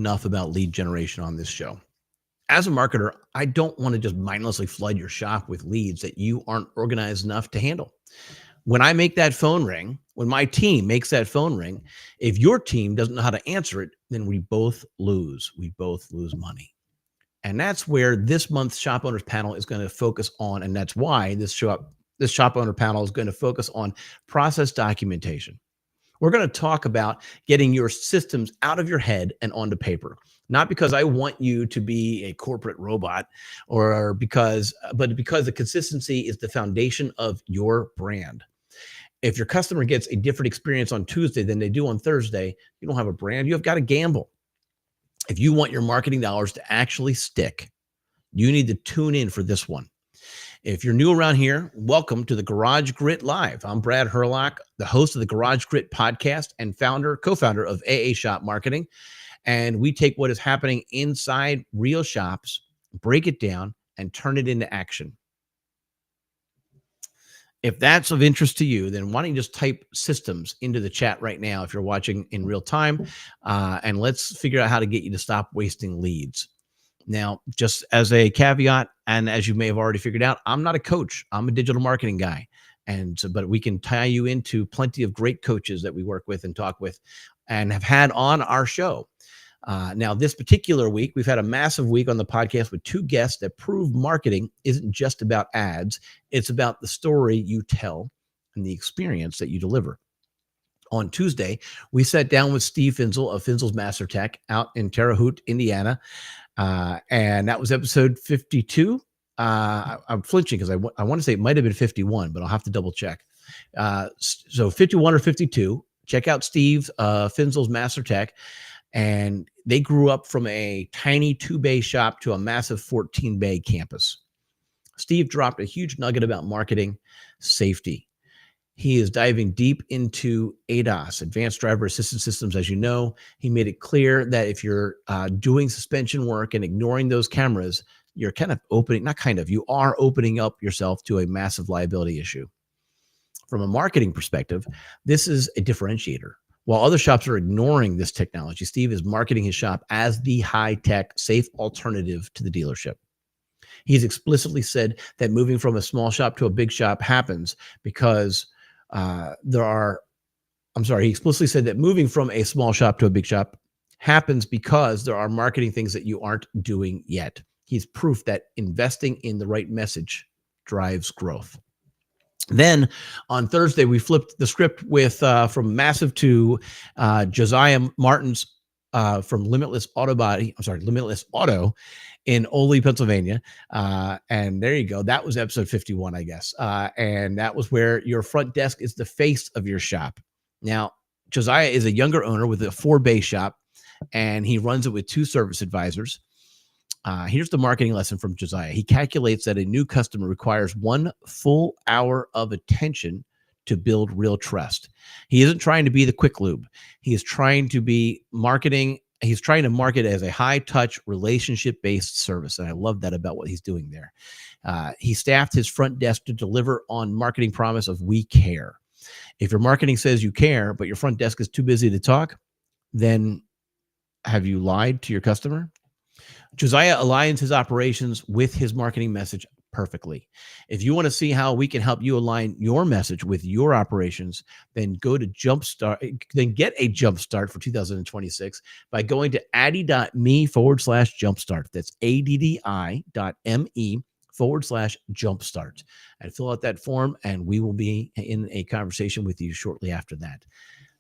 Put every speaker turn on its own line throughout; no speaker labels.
enough about lead generation on this show. As a marketer, I don't want to just mindlessly flood your shop with leads that you aren't organized enough to handle. When I make that phone ring, when my team makes that phone ring, if your team doesn't know how to answer it, then we both lose. We both lose money. And that's where this month's Shop Owners Panel is going to focus on. And that's why this Shop Owner Panel is going to focus on process documentation. We're going to talk about getting your systems out of your head and onto paper. Not because I want you to be a corporate robot but because the consistency is the foundation of your brand. If your customer gets a different experience on Tuesday than they do on Thursday, you don't have a brand. You have got to gamble. If you want your marketing dollars to actually stick, you need to tune in for this one. If you're new around here, welcome to the Garage Grit Live. I'm Brad Hurlock, the host of the Garage Grit podcast and co-founder of AA Shop Marketing. And we take what is happening inside real shops, break it down, and turn it into action. If that's of interest to you, then why don't you just type systems into the chat right now if you're watching in real time, and let's figure out how to get you to stop wasting leads. Now, just as a caveat, and as you may have already figured out, I'm not a coach. I'm a digital marketing guy. But we can tie you into plenty of great coaches that we work with and talk with and have had on our show. Now, this particular week, we've had a massive week on the podcast with two guests that prove marketing isn't just about ads. It's about the story you tell and the experience that you deliver. On Tuesday, we sat down with Steve Finzel of Finzel's Master Tech out in Terre Haute, Indiana. And that was episode 52. I'm flinching because I want to say it might have been 51, but I'll have to double check. So 51 or 52, check out Steve Finzel's Master Tech. And they grew up from a tiny 2-bay shop to a massive 14-bay campus. Steve dropped a huge nugget about marketing safety. He is diving deep into ADAS, Advanced Driver Assistance Systems. As you know, he made it clear that if you're doing suspension work and ignoring those cameras, you're you are opening up yourself to a massive liability issue. From a marketing perspective, this is a differentiator. While other shops are ignoring this technology, Steve is marketing his shop as the high-tech, safe alternative to the dealership. He's explicitly said that moving from a small shop to a big shop happens because he explicitly said that moving from a small shop to a big shop happens because there are marketing things that you aren't doing yet. He's proof that investing in the right message drives growth. Then on Thursday, we flipped the script with from Massive to Josiah Martin's from Limitless Auto in Ole, Pennsylvania. And there you go. That was episode 51, I guess. And that was where your front desk is the face of your shop. Now, Josiah is a younger owner with a 4-bay shop, and he runs it with 2 service advisors. Here's the marketing lesson from Josiah. He calculates that a new customer requires 1 full hour of attention to build real trust. He isn't trying to be the quick lube. He is trying to be marketing. He's trying to market as a high-touch, relationship-based service. And I love that about what he's doing there. He staffed his front desk to deliver on marketing promise of we care. If your marketing says you care, but your front desk is too busy to talk, then have you lied to your customer? Josiah aligns his operations with his marketing message perfectly. If you want to see how we can help you align your message with your operations, then go to get a jumpstart for 2026 by going to addi.me/jumpstart. That's addi.me/jumpstart, and fill out that form, and we will be in a conversation with you shortly after that.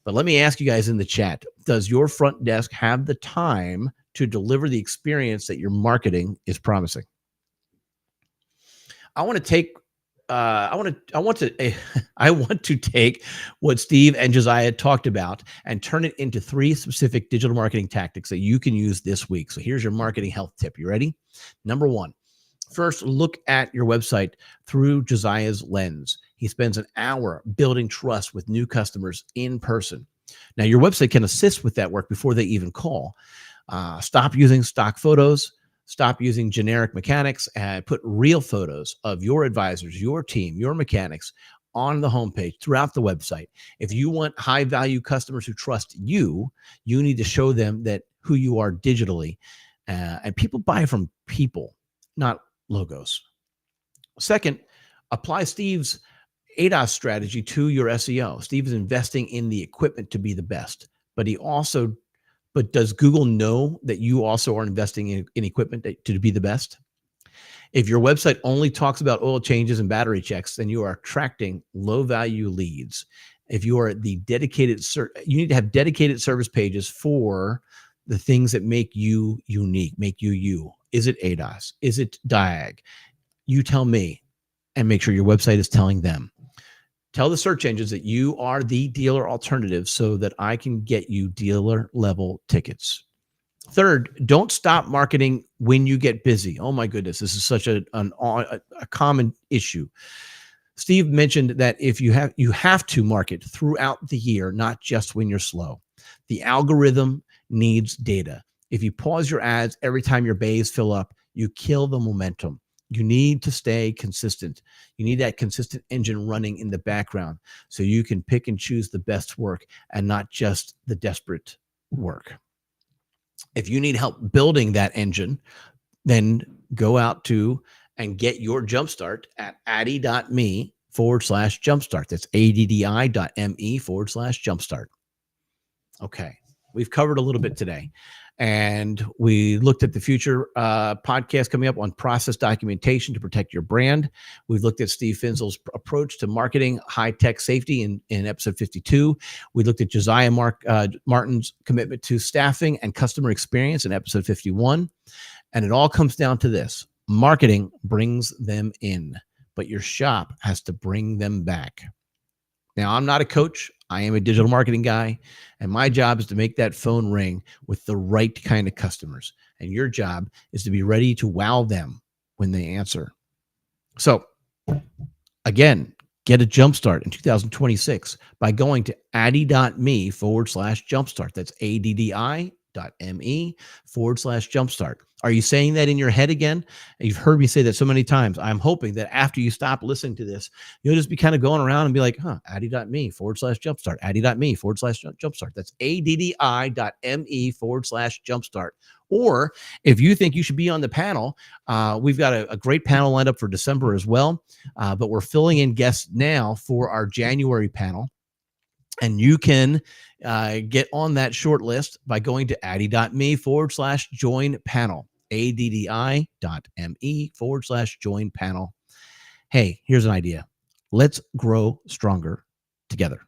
But let me ask you guys in the chat, does your front desk have the time to deliver the experience that your marketing is promising? I want to take what Steve and Josiah talked about and turn it into 3 specific digital marketing tactics that you can use this week. So here's your marketing health tip. You ready? Number 1, first, look at your website through Josiah's lens. He spends an hour building trust with new customers in person. Now, your website can assist with that work before they even call. Stop using stock photos. Stop using generic mechanics and put real photos of your advisors, your team, your mechanics on the homepage, throughout the website. If you want high value customers who trust you, you need to show them that who you are digitally. And people buy from people, not logos. Second, apply Steve's ADAS strategy to your SEO. Steve is investing in the equipment to be the best, but does Google know that you also are investing in equipment to be the best? If your website only talks about oil changes and battery checks, then you are attracting low value leads. If you are the dedicated, you need to have dedicated service pages for the things that make you unique, make you you. Is it ADAS? Is it Diag? You tell me, and make sure your website is telling them. Tell the search engines that you are the dealer alternative so that I can get you dealer level tickets. Third, don't stop marketing when you get busy. Oh my goodness, this is such a common issue. Steve mentioned that if you have to market throughout the year, not just when you're slow. The algorithm needs data. If you pause your ads every time your bays fill up, you kill the momentum. You need to stay consistent. You need that consistent engine running in the background so you can pick and choose the best work and not just the desperate work. If you need help building that engine, then go out to and get your jumpstart at addi.me/jumpstart. That's addi.me/jumpstart. Okay, we've covered a little bit today. And we looked at the future podcast coming up on process documentation to protect your brand. We've looked at Steve Finzel's approach to marketing high-tech safety in episode 52. We looked at Josiah Martin's commitment to staffing and customer experience in episode 51. And it all comes down to this. Marketing brings them in, but your shop has to bring them back. Now, I'm not a coach. I am a digital marketing guy, and my job is to make that phone ring with the right kind of customers. And your job is to be ready to wow them when they answer. So, again, get a jumpstart in 2026 by going to addi.me/jumpstart. That's addi.me/jumpstart. Are you saying that in your head again? You've heard me say that so many times. I'm hoping that after you stop listening to this, you'll just be kind of going around and be like, addi.me/jumpstart, addi.me/jumpstart. That's addi.me/jumpstart. Or if you think you should be on the panel, we've got a great panel lined up for December as well. But we're filling in guests now for our January panel. And you can get on that short list by going to addi.me/join panel, addi.me/join panel. Hey, here's an idea. Let's grow stronger together.